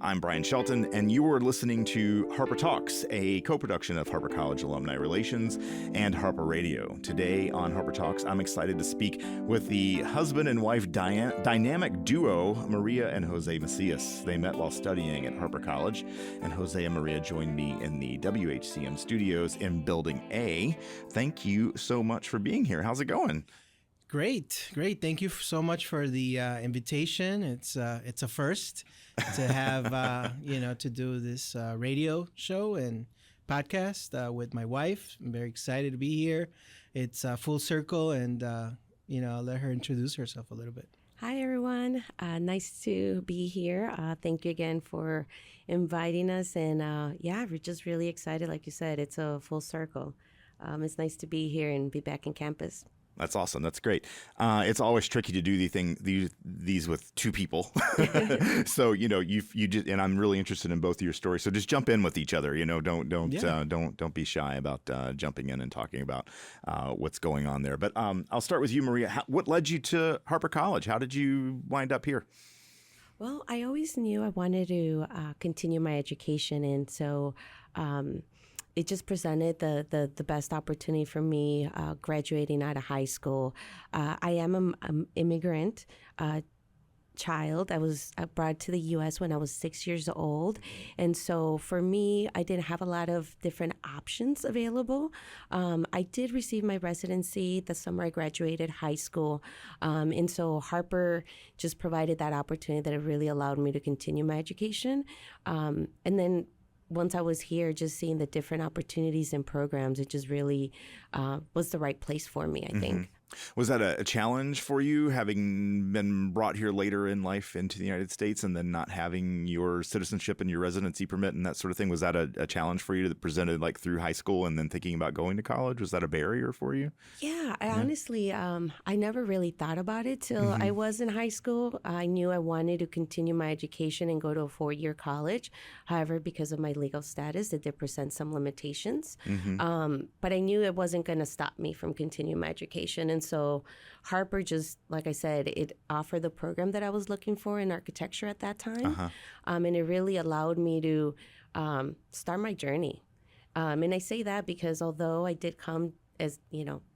I'm Brian Shelton, and you are listening to Harper Talks, a co-production of Harper College Alumni Relations and Harper Radio. Today on Harper Talks, I'm excited to speak with the husband and wife dynamic duo, Maria and Jose Macias. They met while studying at Harper College, and Jose and Maria joined me in the WHCM studios in Building A. Thank you so much for being here. How's it going? Great. Thank you so much for the invitation. It's a first to have to do this radio show and podcast with my wife. I'm very excited to be here. It's full circle, and I'll let her introduce herself a little bit. Hi, everyone. Nice to be here. Thank you again for inviting us. And we're just really excited. Like you said, it's a full circle. It's nice to be here and be back in campus. That's awesome. That's great. It's always tricky to do these with two people. So you just, and I'm really interested in both of your stories. So just jump in with each other. Don't be shy about jumping in and talking about what's going on there. But I'll start with you, Maria. What led you to Harper College? How did you wind up here? Well, I always knew I wanted to continue my education, and so. It just presented the best opportunity for me graduating out of high school. I am an immigrant child. I was brought to the U.S. when I was 6 years old. And so for me, I didn't have a lot of different options available. I did receive my residency the summer I graduated high school. And so Harper just provided that opportunity that it really allowed me to continue my education. And then once I was here, just seeing the different opportunities and programs, it just really was the right place for me, I think. Was that a challenge for you, having been brought here later in life into the United States and then not having your citizenship and your residency permit and that sort of thing? Was that a challenge for you that presented like through high school and then thinking about going to college? Was that a barrier for you? Yeah, honestly, I never really thought about it till I was in high school. I knew I wanted to continue my education and go to a 4-year college. However, because of my legal status, it did present some limitations. But I knew it wasn't going to stop me from continuing my education. And so Harper just, like I said, it offered the program that I was looking for in architecture at that time. And it really allowed me to start my journey. And I say that because although I did come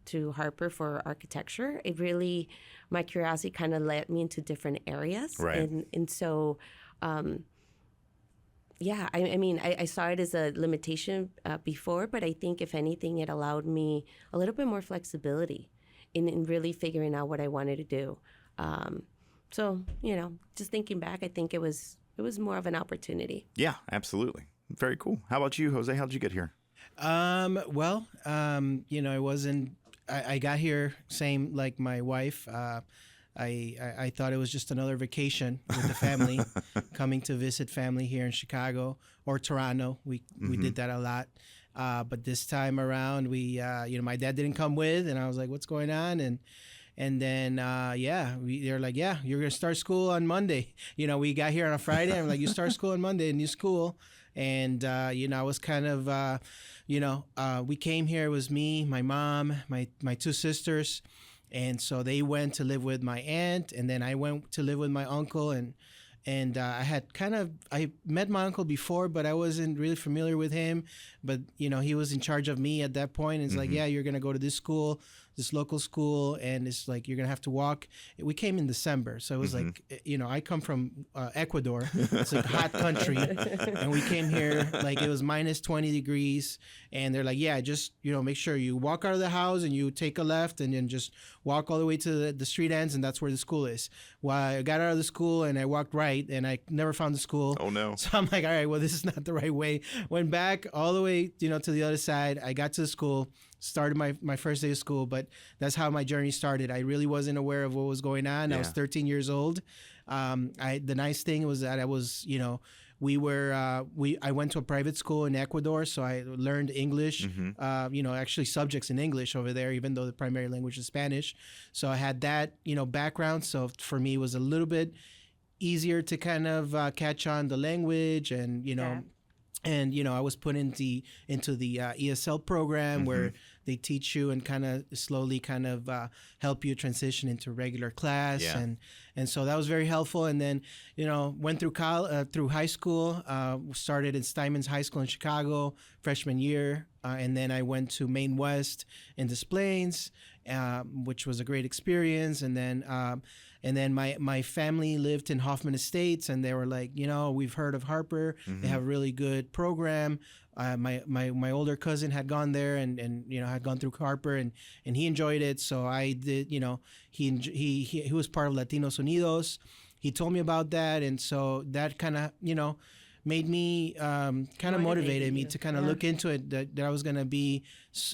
to Harper for architecture, it really, my curiosity kind of led me into different areas. Right. And so, I saw it as a limitation before, but I think if anything, it allowed me a little bit more flexibility in really figuring out what I wanted to do. Just thinking back, I think it was more of an opportunity. Yeah, absolutely. Very cool. How about you, Jose? How did you get here? I got here same like my wife. I thought it was just another vacation with the family, coming to visit family here in Chicago or Toronto. We did that a lot. But this time around, my dad didn't come with, and I was like, what's going on? And then, they're like, yeah, you're going to start school on Monday. We got here on a Friday, and I'm like, you start school on Monday, new school. And, I was kind of, we came here, it was me, my mom, my two sisters. And so they went to live with my aunt, and then I went to live with my uncle, and I met my uncle before, but I wasn't really familiar with him. But, he was in charge of me at that point. And it's like, yeah, you're going to go to this school, this local school, and it's like, you're going to have to walk. We came in December. So it was like, I come from Ecuador. It's like a hot country. And we came here, like it was minus 20 degrees. And they're like, yeah, just, make sure you walk out of the house and you take a left and then just walk all the way to the street ends. And that's where the school is. Well, I got out of the school and I walked right. And I never found the school. Oh, no. So I'm like, all right, well, this is not the right way. Went back all the way, to the other side. I got to the school, started my first day of school, but that's how my journey started. I really wasn't aware of what was going on. Yeah. I was 13 years old. The nice thing was that I was, I went to a private school in Ecuador, so I learned English, actually subjects in English over there, even though the primary language is Spanish. So I had that, background. So for me, it was a little bit easier to kind of catch on the language, and I was put into the ESL program where they teach you and kind of slowly kind of help you transition into regular class. Yeah. And so that was very helpful. And then, went through through high school, started at Steinman's High School in Chicago, freshman year. And then I went to Maine West in Des Plaines, which was a great experience. And then my family lived in Hoffman Estates, and they were like, we've heard of Harper. They have a really good program. My older cousin had gone there and had gone through Harper and he enjoyed it. So I did, he was part of Latinos Unidos. He told me about that, and so that kind of made me kind of motivated me to kind of look into it, that I was going to be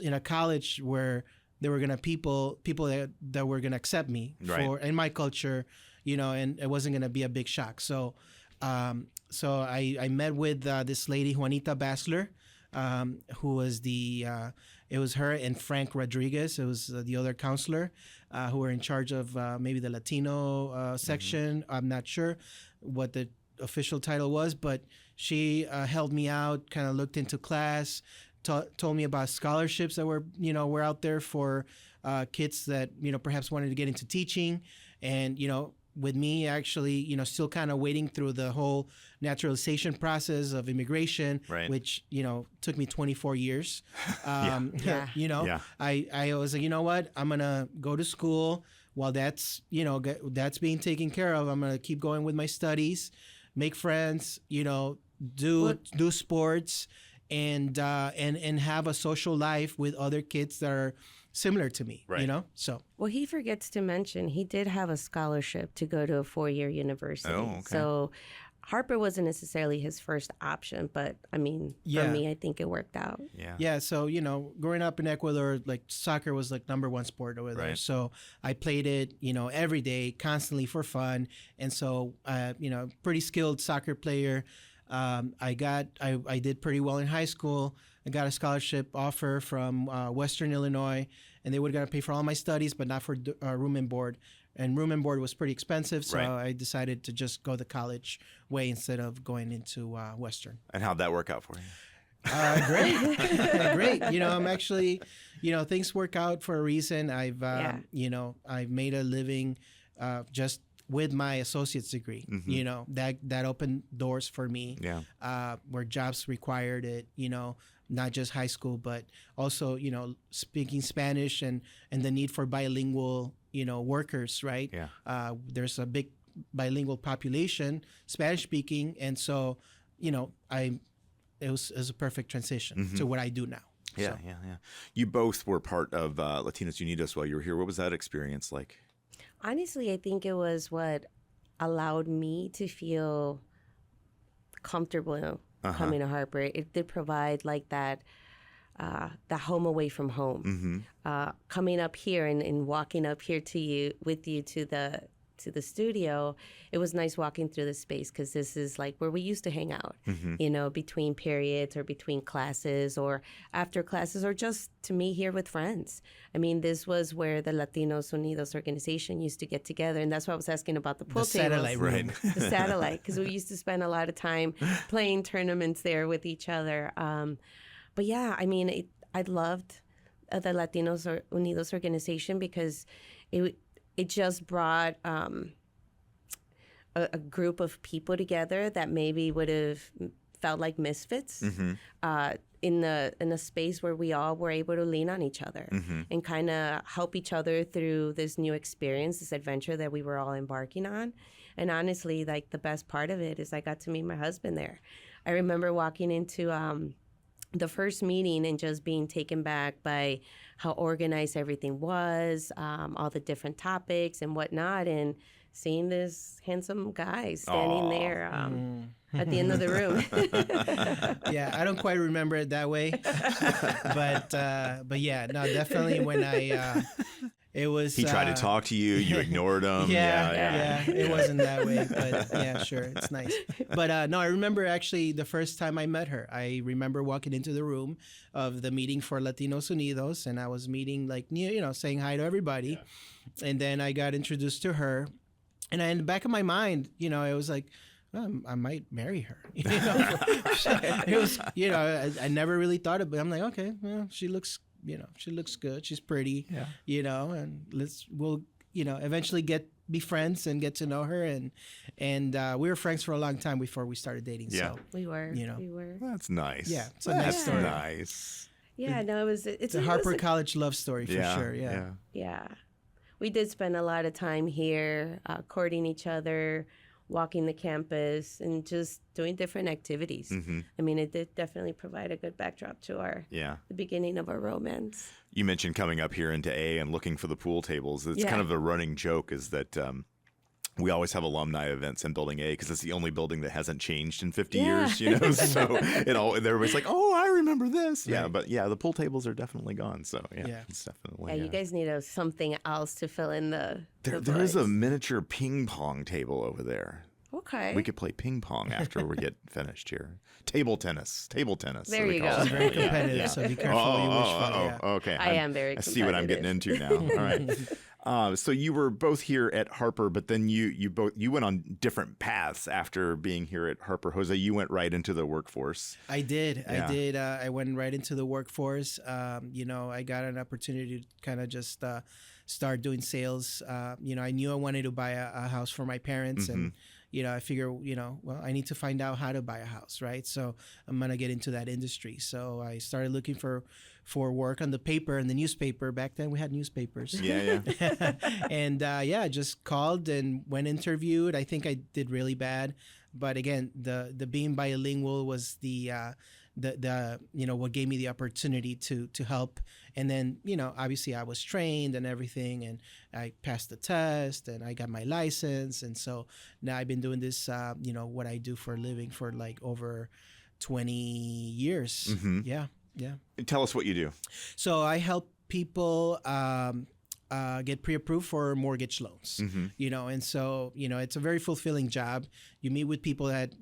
in a college where there were going to people that were going to accept me for in my culture, and it wasn't going to be a big shock. So I met with this lady, Juanita Bassler, who was it was her and Frank Rodriguez. It was the other counselor who were in charge of maybe the Latino section. I'm not sure what the official title was, but she helped me out, kind of looked into class, told me about scholarships that were out there for kids that perhaps wanted to get into teaching. And with me actually still kind of waiting through the whole naturalization process of immigration, which took me 24 years. I was like, what, I'm gonna go to school while that's that's being taken care of. I'm gonna keep going with my studies, make friends, do sports, and have a social life with other kids that are similar to me, so. Well, he forgets to mention he did have a scholarship to go to a 4-year university. Oh, okay. So Harper wasn't necessarily his first option, but I mean, for me, I think it worked out. Yeah. So, growing up in Ecuador, like soccer was like #1 sport over there. So I played it, every day, constantly for fun. And so, pretty skilled soccer player. I did pretty well in high school. I got a scholarship offer from Western Illinois, and they were going to pay for all my studies, but not for room and board. And room and board was pretty expensive, so I decided to just go the college way instead of going into Western. And how'd that work out for you? Great. Great. I'm actually, things work out for a reason. I've made a living just with my associate's degree. That opened doors for me. Where jobs required it, not just high school, but also, speaking Spanish and the need for bilingual, workers, right? There's a big bilingual population, Spanish speaking. And so, it was a perfect transition to what I do now. Yeah. You both were part of Latinos Unidos while you were here. What was that experience like? Honestly, I think it was what allowed me to feel comfortable coming to Harper. It did provide like that home away from home. Coming up here and walking up here with you to the studio, it was nice walking through the space because this is like where we used to hang out, between periods or between classes or after classes or just to meet here with friends. I mean, this was where the Latinos Unidos organization used to get together, and that's why I was asking about the pool tables. Satellite room. The satellite, because we used to spend a lot of time playing tournaments there with each other. But yeah, I mean, I loved the Latinos Unidos organization because it just brought a group of people together that maybe would have felt like misfits in a space where we all were able to lean on each other and kind of help each other through this new experience, this adventure that we were all embarking on. And honestly, like the best part of it is I got to meet my husband there. I remember walking into the first meeting and just being taken back by how organized everything was, all the different topics and whatnot, and seeing this handsome guy standing there at the end of the room. Yeah, I don't quite remember it that way, but yeah, no, definitely when it was. He tried to talk to you. You ignored him. Yeah. It wasn't that way, but yeah, sure, it's nice. But no, I remember actually the first time I met her. I remember walking into the room of the meeting for Latinos Unidos, and I was meeting saying hi to everybody, and then I got introduced to her, and in the back of my mind, it was like, I might marry her. It was, I never really thought of it. I'm like, okay, well, she looks she looks good, she's pretty, Yeah. and we'll eventually be friends and get to know her, and we were friends for a long time before we started dating. Yeah. So We were. You know. We were. That's nice. Yeah, it's a nice story. Nice. Yeah, no, it's a Harper College love story for sure. Yeah. Yeah. We did spend a lot of time here courting each other, walking the campus, and just doing different activities. Mm-hmm. I mean, it did definitely provide a good backdrop to the beginning of our romance. You mentioned coming up here into A and looking for the pool tables. It's kind of a running joke is that we always have alumni events in Building A because it's the only building that hasn't changed in 50 years, So everybody's like, oh, I remember this. Right. Yeah, but the pool tables are definitely gone. So it's definitely. Yeah, you guys need something else to fill in the There is a miniature ping pong table over there. Okay. We could play ping pong after we get finished here. Table tennis. There so you go. She's very competitive, so be careful what you wish for. Okay. I am very I see what I'm getting into now. All right. So you were both here at Harper, but then you went on different paths after being here at Harper. Jose, you went right into the workforce. I did. Yeah. I went right into the workforce. I got an opportunity to kind of just start doing sales. I knew I wanted to buy a house for my parents, and I figure, I need to find out how to buy a house, right? So I'm gonna get into that industry. So I started looking for work on the paper and the newspaper. Back then we had newspapers. Yeah. And I just called and went interviewed. I think I did really bad, but again, the being bilingual was the what gave me the opportunity to help. And then obviously I was trained and everything, and I passed the test and I got my license, and so now I've been doing this what I do for a living for like over 20 years. Mm-hmm. Yeah. Tell us what you do. So I help people get pre-approved for mortgage loans. And so it's a very fulfilling job. You meet with people that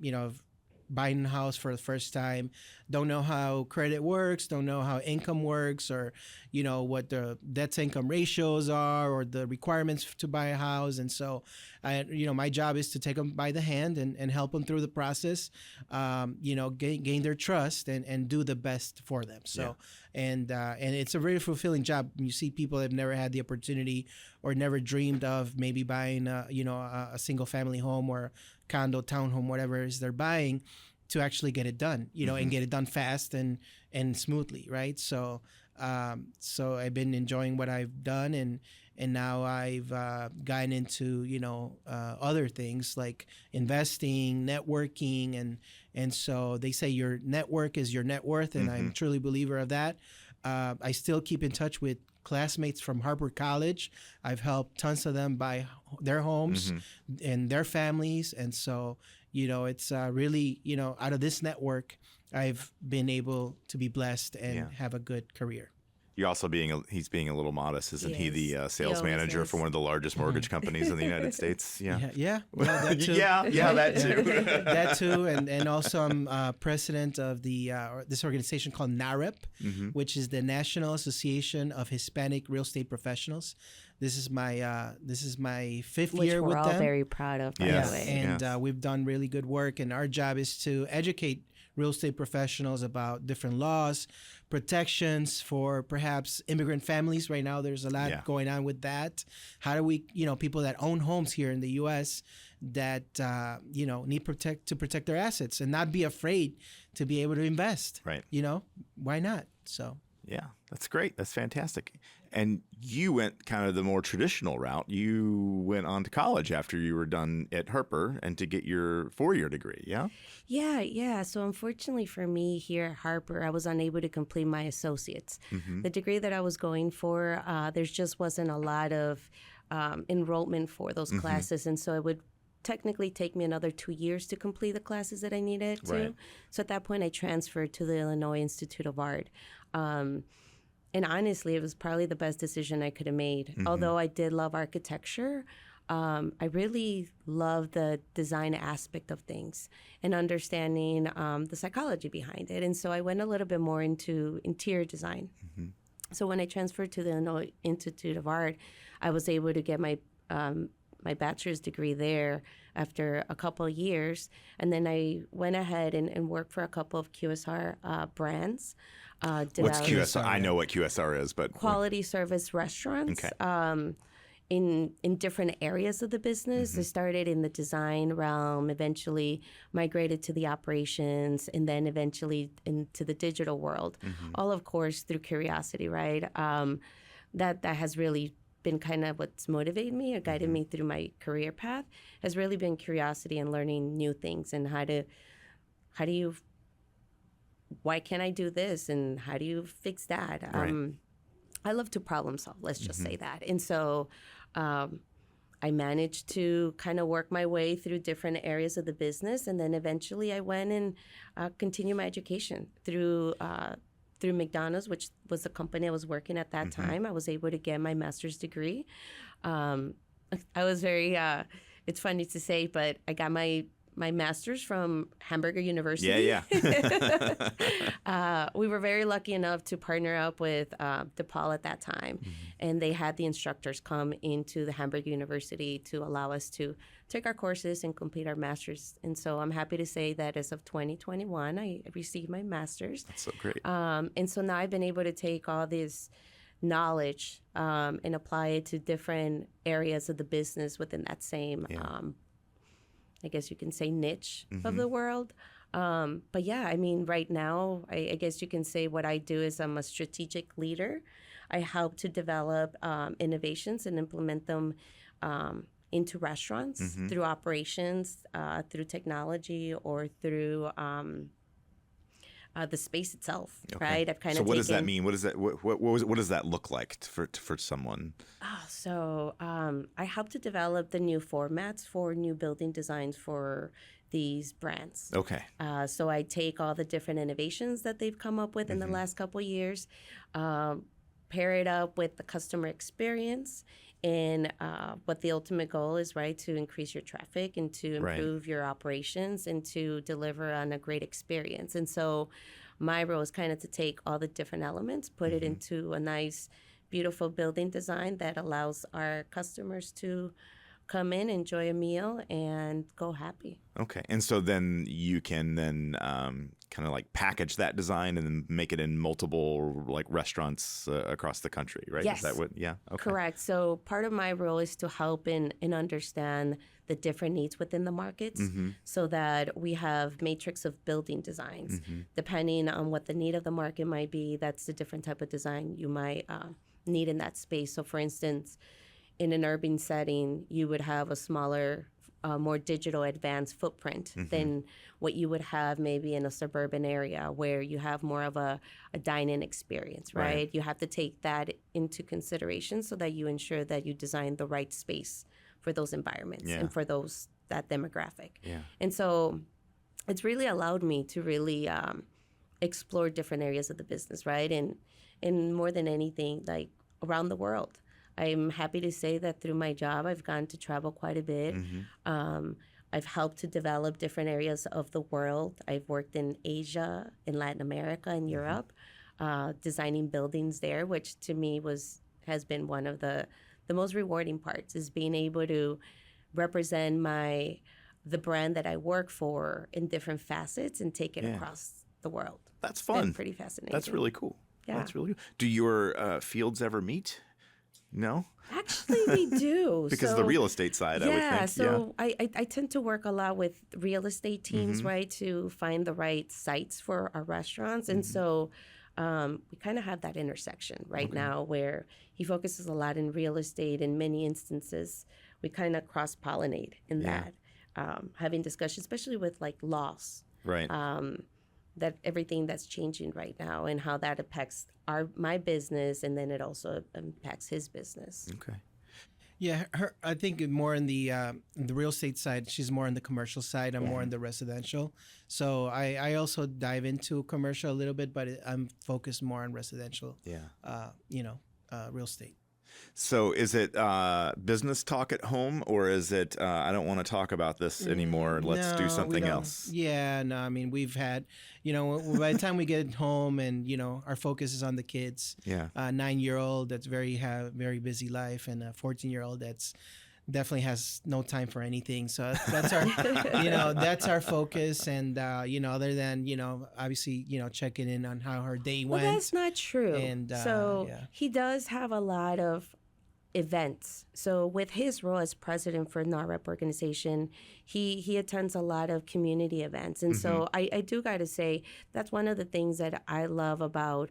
buying a house for the first time, don't know how credit works, don't know how income works, or what the debt to income ratios are, or the requirements to buy a house. And so my job is to take them by the hand and help them through the process, gain their trust and do the best for them. So and it's a very fulfilling job. You see people that have never had the opportunity or never dreamed of maybe buying a single family home or condo, townhome, whatever it is they're buying, to actually get it done, and get it done fast and smoothly, right? So I've been enjoying what I've done, and now I've gotten into other things like investing, networking, and so they say your network is your net worth, and I'm truly a believer of that. I still keep in touch with classmates from Harper College. I've helped tons of them buy their homes and their families, and so it's really out of this network I've been able to be blessed and have a good career. You're also he's being a little modest, isn't he? The sales He manager is. for one of the largest mortgage companies in the United States. Yeah, that too. that too. That too, and also I'm president of this organization called NAREP, which is the National Association of Hispanic Real Estate Professionals. This is my fifth year with them. Which we're all very proud of, by the way. And we've done really good work, and our job is to educate real estate professionals about different laws, protections for perhaps immigrant families. Right now, there's a lot going on with that. How do we, people that own homes here in the U.S. that, need to protect their assets and not be afraid to be able to invest. Right. Why not? So. Yeah, that's great. That's fantastic. And you went kind of the more traditional route. You went on to college after you were done at Harper and to get your 4-year degree, yeah? Yeah. So unfortunately for me here at Harper, I was unable to complete my associates. The degree that I was going for, there just wasn't a lot of enrollment for those classes. And so it would technically take me another 2 years to complete the classes that I needed to. Right. So at that point, I transferred to the Illinois Institute of Art. And honestly, it was probably the best decision I could have made. Although I did love architecture, I really love the design aspect of things and understanding the psychology behind it. And so I went a little bit more into interior design. So when I transferred to the Illinois Institute of Art, I was able to get my my bachelor's degree there after a couple of years. And then I went ahead and worked for a couple of QSR brands. What's QSR? I know what QSR is, but quality service restaurants. Okay. In different areas of the business. I started in the design realm, eventually migrated to the operations, and then eventually into the digital world. All, of course, through curiosity, right? That has really been kind of what's motivated me or guided me through my career path, has really been curiosity and learning new things and why can't I do this and how do you fix that? Right. I love to problem solve, let's just say that. And so I managed to kind of work my way through different areas of the business. And then eventually I went and continued my education through McDonald's, which was the company I was working at that time. I was able to get my master's degree. I was very, it's funny to say, but I got my master's from Hamburger University. Yeah. We were very lucky enough to partner up with DePaul at that time. And they had the instructors come into the Hamburger University to allow us to take our courses and complete our master's. And so I'm happy to say that as of 2021, I received my master's. That's so great. And so now I've been able to take all this knowledge and apply it to different areas of the business within that same I guess you can say niche of the world. But yeah, I mean, right now, I guess you can say what I do is I'm a strategic leader. I help to develop innovations and implement them into restaurants through operations, through technology, or through the space itself, right? I've kind of what does that mean? What does that what does that look like for someone? So I help to develop the new formats for new building designs for these brands. Okay. So I take all the different innovations that they've come up with in the last couple of years, pair it up with the customer experience, and what the ultimate goal is, right, to increase your traffic and to improve your operations and to deliver on a great experience. And so my role is kind of to take all the different elements, put it into a nice, beautiful building design that allows our customers to come in, enjoy a meal, and go happy. Okay. And so then you can then kind of like package that design and then make it in multiple like restaurants across the country, right? Yes. Is that what? Yeah. Okay. Correct. So part of my role is to help and understand the different needs within the markets so that we have matrix of building designs. Depending on what the need of the market might be, that's the different type of design you might need in that space. So for instance, in an urban setting, you would have a smaller, more digital advanced footprint than what you would have maybe in a suburban area where you have more of a dine-in experience, right? You have to take that into consideration so that you ensure that you design the right space for those environments and for that demographic. Yeah. And so it's really allowed me to really explore different areas of the business, right? And more than anything, like around the world. I'm happy to say that through my job, I've gotten to travel quite a bit. I've helped to develop different areas of the world. I've worked in Asia, in Latin America, and Europe, designing buildings there, which to me has been one of the most rewarding parts, is being able to represent the brand that I work for in different facets and take it across the world. That's fun. It's been pretty fascinating. That's really cool. Yeah. That's really cool. Do your fields ever meet? No? Actually, we do. Because of the real estate side, I would think. So I tend to work a lot with real estate teams, right, to find the right sites for our restaurants. And so we kind of have that intersection right now where he focuses a lot in real estate. In many instances, we kind of cross-pollinate in that, having discussions, especially with like laws. Right. That everything that's changing right now and how that impacts my business, and then it also impacts his business. Okay. Yeah, I think more in the real estate side. She's more on the commercial side. I'm more in the residential. So I also dive into commercial a little bit, but I'm focused more on residential. Yeah. Real estate. So is it business talk at home, or is it I don't want to talk about this anymore, let's do something else? Yeah, no, I mean, we've had, by the time we get home and, our focus is on the kids. Yeah. 9-year-old that's very busy life, and a 14-year-old that's definitely has no time for anything. So that's our, that's our focus. And, other than, obviously, checking in on how her day went. Well, that's not true. And he does have a lot of events. So with his role as president for NAREP organization, he attends a lot of community events. And so I do got to say, that's one of the things that I love about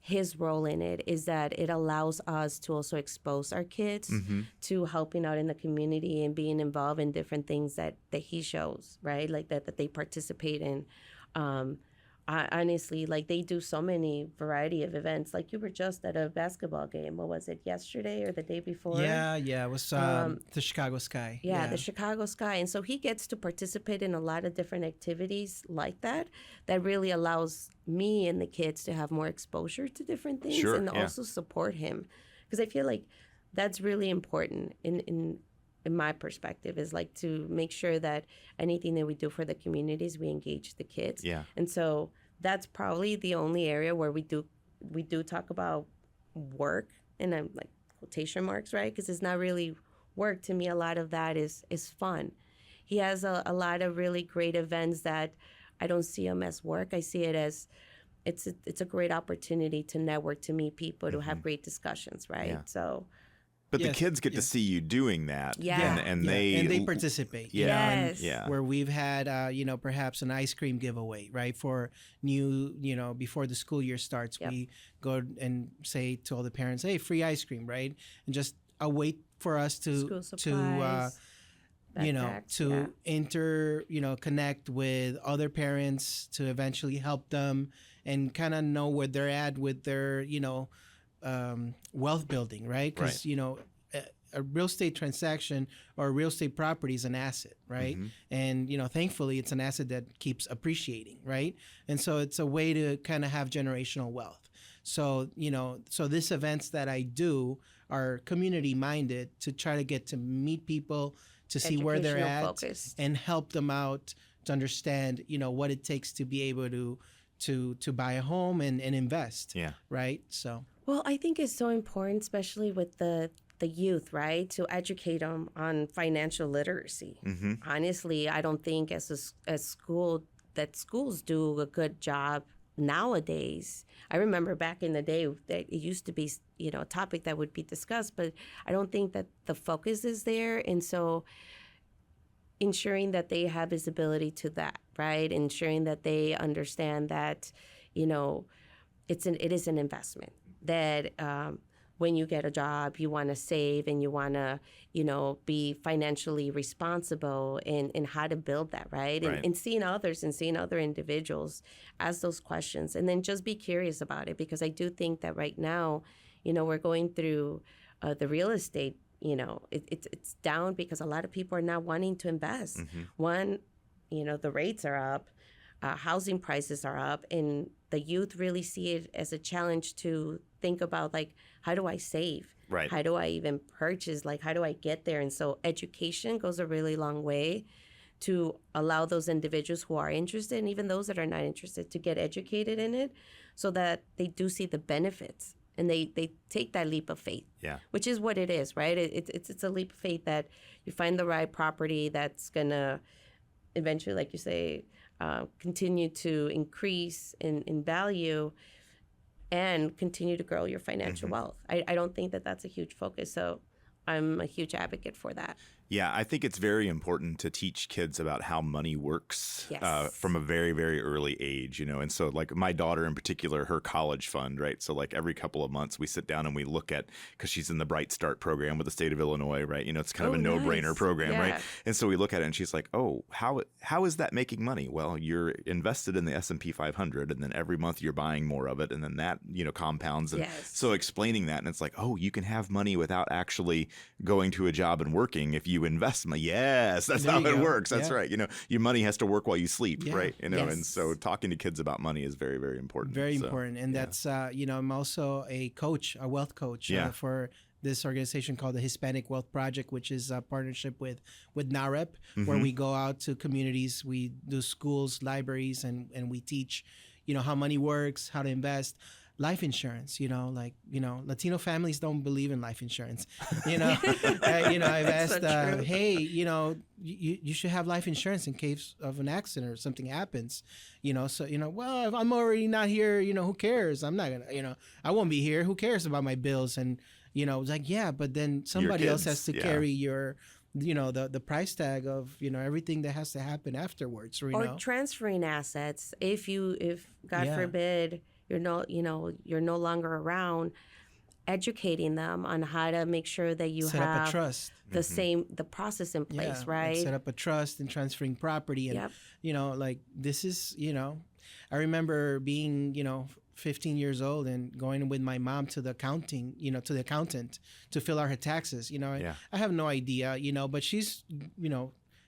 his role in it, is that it allows us to also expose our kids to helping out in the community and being involved in different things that he shows, right? Like that they participate in. Honestly, like they do so many variety of events. Like you were just at a basketball game. What was it, yesterday or the day before? Yeah, it was the Chicago Sky. Yeah, the Chicago Sky. And so he gets to participate in a lot of different activities like that really allows me and the kids to have more exposure to different things and also support him. Because I feel like that's really important in my perspective, is like to make sure that anything that we do for the communities, we engage the kids. Yeah. And so that's probably the only area where we do talk about work, and I'm like quotation marks, right? Because it's not really work. To me, a lot of that is fun. He has a lot of really great events that I don't see them as work. I see it as it's a great opportunity to network, to meet people, to have great discussions, right? Yeah. So. But the kids get to see you doing that, and they participate. Where we've had, perhaps an ice cream giveaway, right? For new, before the school year starts, we go and say to all the parents, "Hey, free ice cream," right? And just a way for us to connect with other parents, to eventually help them and kind of know where they're at with their, wealth building, right? Because a real estate transaction or a real estate property is an asset, right? And thankfully it's an asset that keeps appreciating, right? And so it's a way to kind of have generational wealth. So so these events that I do are community minded, to try to get to meet people, to see where they're at, focused, and help them out to understand what it takes to be able to buy a home and invest, right? So. Well, I think it's so important, especially with the youth, right, to educate them on financial literacy. Honestly, I don't think as schools do a good job nowadays. I remember back in the day that it used to be, a topic that would be discussed, but I don't think that the focus is there. And so ensuring that they have visibility to that, right? Ensuring that they understand that, it is an investment. That when you get a job, you want to save and you want to, be financially responsible in how to build that, right? And seeing others and seeing other individuals ask those questions, and then just be curious about it. Because I do think that right now, we're going through the real estate, it's down because a lot of people are not wanting to invest. One, the rates are up. Housing prices are up, and the youth really see it as a challenge to think about, like, how do I save? Right. How do I even purchase? Like, how do I get there? And so education goes a really long way to allow those individuals who are interested, and even those that are not interested, to get educated in it, so that they do see the benefits and they take that leap of faith. Yeah. Which is what it is, right? It's a leap of faith that you find the right property that's gonna eventually, like you say, continue to increase in value and continue to grow your financial wealth. I don't think that that's a huge focus. So I'm a huge advocate for that. Yeah, I think it's very important to teach kids about how money works from a very, very early age, And so like my daughter in particular, her college fund, right? So like every couple of months we sit down and we look at, because she's in the Bright Start program with the state of Illinois, right? It's kind of a no-brainer program, right? And so we look at it and she's like, oh, how is that making money? Well, you're invested in the S&P 500 and then every month you're buying more of it and then that, compounds. And so explaining that, and it's like, oh, you can have money without actually going to a job and working if you invest money. Yes, that's how it works. That's right. Your money has to work while you sleep, right? And so talking to kids about money is very, very important. Very important. And that's, I'm also a coach, a wealth coach for this organization called the Hispanic Wealth Project, which is a partnership with NAREP, where we go out to communities, we do schools, libraries, and we teach, how money works, how to invest. life insurance, Latino families don't believe in life insurance. I've asked, so hey, you should have life insurance in case of an accident or something happens, well, if I'm already not here, who cares? I'm not gonna, I won't be here. Who cares about my bills? And, it's like, yeah, but then somebody else has to carry your, the price tag of, everything that has to happen afterwards. Or transferring assets. If God forbid, you're no longer around, educating them on how to make sure that you set have up a trust. the process in place, right? Like set up a trust and transferring property. And, this is, I remember being, 15 years old and going with my mom to the accountant to fill out her taxes. I have no idea, but she's,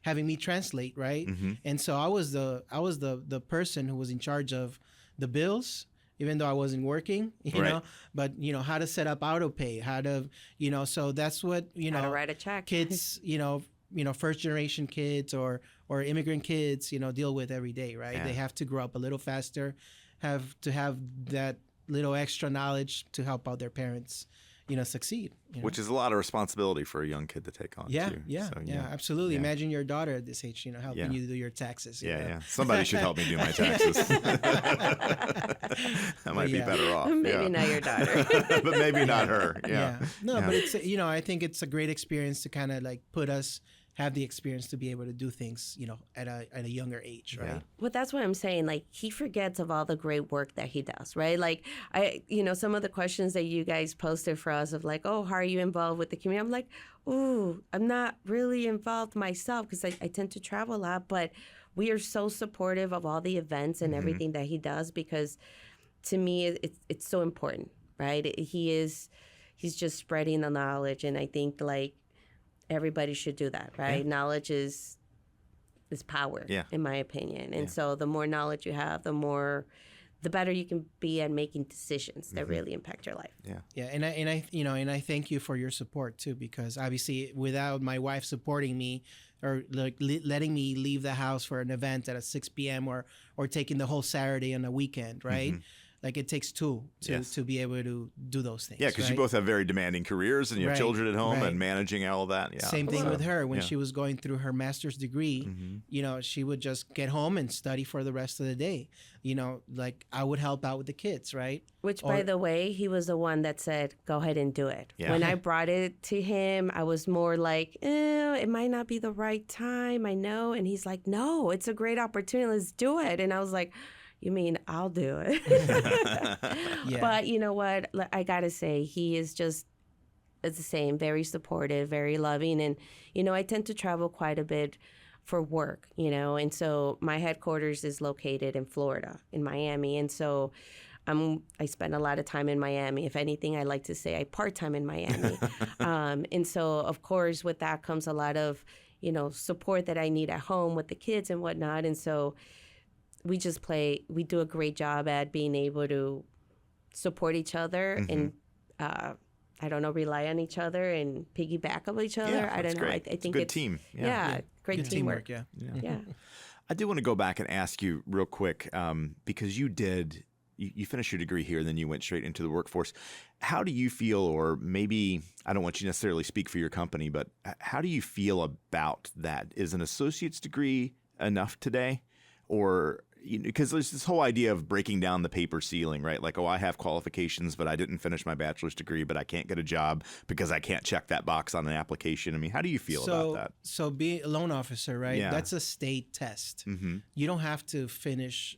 having me translate, right? And so I was the person who was in charge of the bills, even though I wasn't working, you know, but how to set up auto pay, how to, so that's what, how to write a check. Kids, first generation kids or immigrant kids, deal with every day, right? Yeah. They have to grow up a little faster, have to have that little extra knowledge to help out their parents, succeed. Which is a lot of responsibility for a young kid to take on. Yeah, too. yeah, So, yeah, absolutely. Yeah. Imagine your daughter at this age, helping you do your taxes. Yeah. Somebody should help me do my taxes. I might be better off. Maybe not your daughter. But maybe not her. Yeah. No, but it's, I think it's a great experience to kind of like have the experience to be able to do things, at a younger age, right? Yeah. Well, that's what I'm saying. Like, he forgets of all the great work that he does, right? Like, some of the questions that you guys posted for us of like, oh, how are you involved with the community? I'm like, ooh, I'm not really involved myself because I tend to travel a lot, but we are so supportive of all the events and everything that he does because to me, it's so important, right? He's just spreading the knowledge. And I think like, everybody should do that, right? Yeah. Knowledge is power, in my opinion. And so the more knowledge you have, the better you can be at making decisions that really impact your life. Yeah. Yeah. And I thank you for your support too, because obviously without my wife supporting me or like letting me leave the house for an event at 6 p.m. or taking the whole Saturday on a weekend, right? Like it takes two to be able to do those things. Yeah, because you both have very demanding careers and you have children at home and managing all of that. Yeah. Same thing with her. When she was going through her master's degree, she would just get home and study for the rest of the day. Like I would help out with the kids, right? Which, by the way, he was the one that said, go ahead and do it. Yeah. When I brought it to him, I was more like, it might not be the right time. I know. And he's like, no, it's a great opportunity. Let's do it. And I was like, you mean I'll do it? But you know what? I got to say, he is just, it's the same, very supportive, very loving. And, I tend to travel quite a bit for work, and so my headquarters is located in Florida, in Miami. And so I spend a lot of time in Miami. If anything, I like to say I part-time in Miami. And so, of course, with that comes a lot of, support that I need at home with the kids and whatnot. And so we do a great job at being able to support each other and, rely on each other and piggyback on each other. Yeah, I don't know. Great. I think it's a good team. Yeah, great good teamwork. Yeah. I do want to go back and ask you real quick, because you finished your degree here and then you went straight into the workforce. How do you feel, or maybe, I don't want you to necessarily speak for your company, but how do you feel about that? Is an associate's degree enough today? Or, because there's this whole idea of breaking down the paper ceiling, right? Like, I have qualifications, but I didn't finish my bachelor's degree, but I can't get a job because I can't check that box on an application. I mean, how do you feel about that? So being a loan officer, right? Yeah. That's a state test. You don't have to finish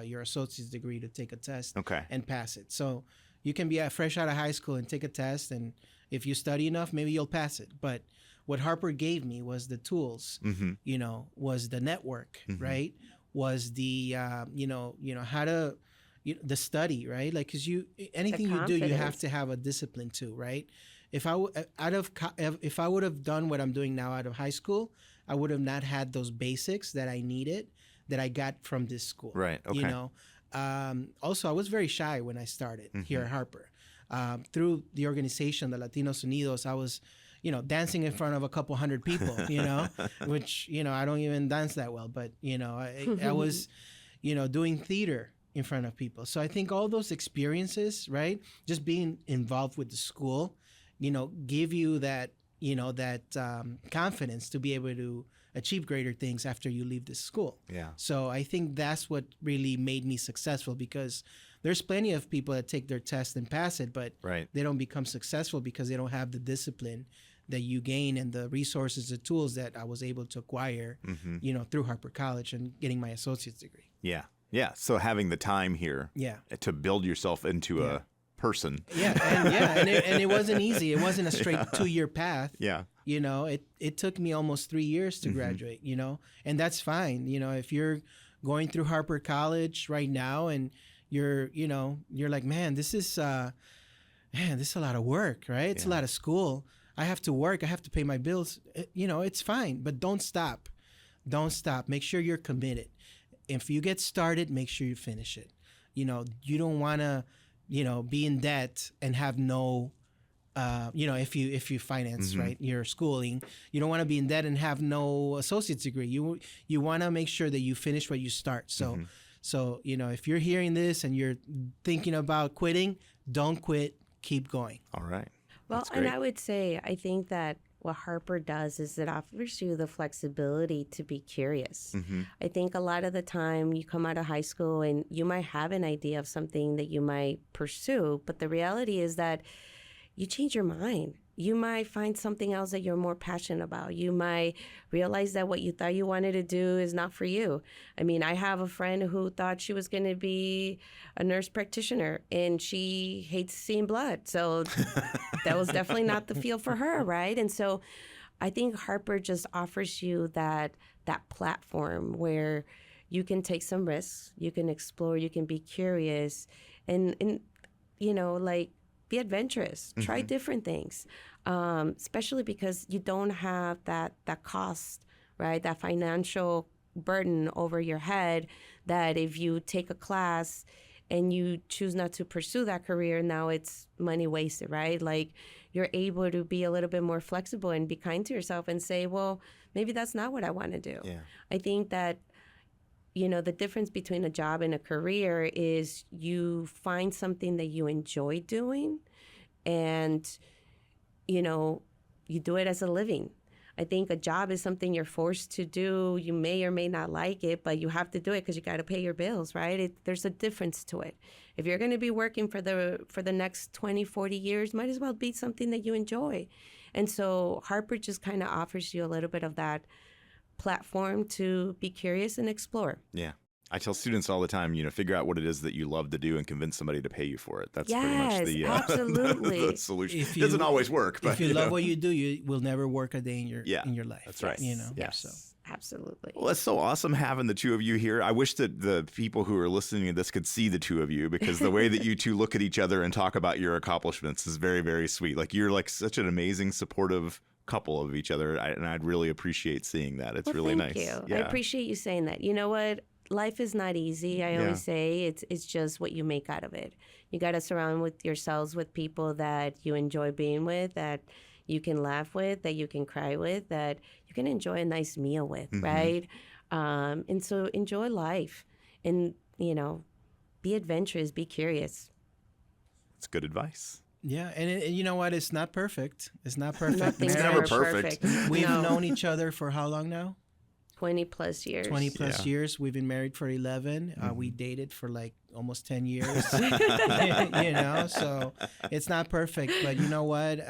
your associate's degree to take a test and pass it. So you can be fresh out of high school and take a test, and if you study enough, maybe you'll pass it. But what Harper gave me was the tools, was the network, right? Was the how to the study, right? Like, because anything you do, you have to have a discipline too, right? If I would have done what I'm doing now out of high school, I would have not had those basics that I needed that I got from this school. Right. Okay. Also, I was very shy when I started here at Harper. Through the organization, the Latinos Unidos, I was dancing in front of a couple hundred people, which, I don't even dance that well, but, I was, doing theater, in front of people. So I think all those experiences, right, just being involved with the school, give you that, confidence to be able to achieve greater things after you leave the school. Yeah. So I think that's what really made me successful, because there's plenty of people that take their test and pass it, but they don't become successful because they don't have the discipline that you gain and the resources, the tools that I was able to acquire, through Harper College and getting my associate's degree. Yeah. Yeah. So having the time here to build yourself into a person. And it wasn't easy. It wasn't a straight 2-year path. Yeah. It took me almost 3 years to graduate, and that's fine. If you're going through Harper College right now and you're like, man, this is a lot of work, right? It's a lot of school. I have to work. I have to pay my bills. It's fine, but don't stop. Don't stop. Make sure you're committed. If you get started, make sure you finish it. You don't want to, be in debt and have no, if you finance, right, your schooling, you don't want to be in debt and have no associate's degree. You want to make sure that you finish what you start. So, if you're hearing this and you're thinking about quitting, don't quit. Keep going. All right. Well, and I would say, I think that what Harper does is it offers you the flexibility to be curious. I think a lot of the time you come out of high school and you might have an idea of something that you might pursue, but the reality is that you change your mind. You might find something else that you're more passionate about. You might realize that what you thought you wanted to do is not for you. I mean, I have a friend who thought she was going to be a nurse practitioner, and she hates seeing blood. So that was definitely not the field for her, right? And so I think Harper just offers you that platform where you can take some risks, you can explore, you can be curious, and be adventurous, try different things, especially because you don't have that cost, right? That financial burden over your head that if you take a class and you choose not to pursue that career, now it's money wasted, right? Like, you're able to be a little bit more flexible and be kind to yourself and say, well, maybe that's not what I want to do. Yeah. I think that the difference between a job and a career is you find something that you enjoy doing and, you do it as a living. I think a job is something you're forced to do. You may or may not like it, but you have to do it because you got to pay your bills, right? There's a difference to it. If you're going to be working for the next 20, 40 years, might as well be something that you enjoy. And so Harper just kind of offers you a little bit of that platform to be curious and explore. Yeah. I tell students all the time, figure out what it is that you love to do and convince somebody to pay you for it. That's pretty much the solution. It doesn't always work. But, if you love what you do, you will never work a day in your life. That's right. Yes. So. Absolutely. Well, it's so awesome having the two of you here. I wish that the people who are listening to this could see the two of you, because the way that you two look at each other and talk about your accomplishments is very, very sweet. Like, you're like such an amazing, supportive couple of each other, and I'd really appreciate seeing that. It's really nice. Thank you. I appreciate you saying that. You know what? Life is not easy. I always say it's just what you make out of it. You got to surround yourselves with people that you enjoy being with, that you can laugh with, that you can cry with, that you can enjoy a nice meal with, right? And so enjoy life and, be adventurous, be curious. It's good advice. Yeah, and you know what? It's not perfect. It's not perfect. It's never perfect. We've known each other for how long now? 20 plus years. 20 plus years. We've been married for 11. We dated for like almost 10 years. So it's not perfect. But you know what?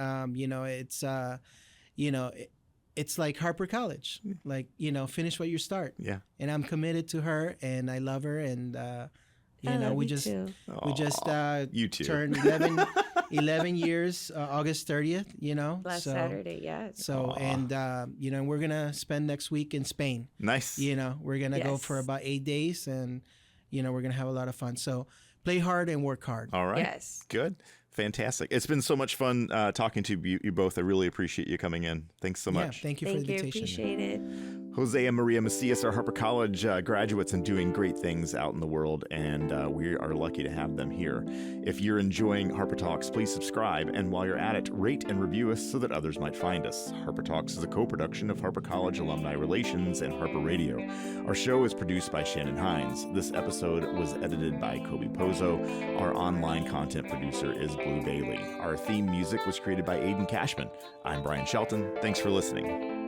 It's like Harper College. Like, finish what you start. Yeah. And I'm committed to her, and I love her, and we just you too. turned 11 years, August 30th, Last Saturday, yeah. So, and, we're going to spend next week in Spain. Nice. We're going to go for about 8 days, and, we're going to have a lot of fun. So play hard and work hard. All right. Yes. Good. Fantastic. It's been so much fun talking to you both. I really appreciate you coming in. Thanks so much. Yeah, thank you for the invitation. Appreciate it. Jose and Maria Macias are Harper College graduates and doing great things out in the world, and we are lucky to have them here. If you're enjoying Harper Talks, please subscribe, and while you're at it, rate and review us so that others might find us. Harper Talks is a co-production of Harper College Alumni Relations and Harper Radio. Our show is produced by Shannon Hines. This episode was edited by Kobe Pozo. Our online content producer is Blue Bailey. Our theme music was created by Aiden Cashman. I'm Brian Shelton. Thanks for listening.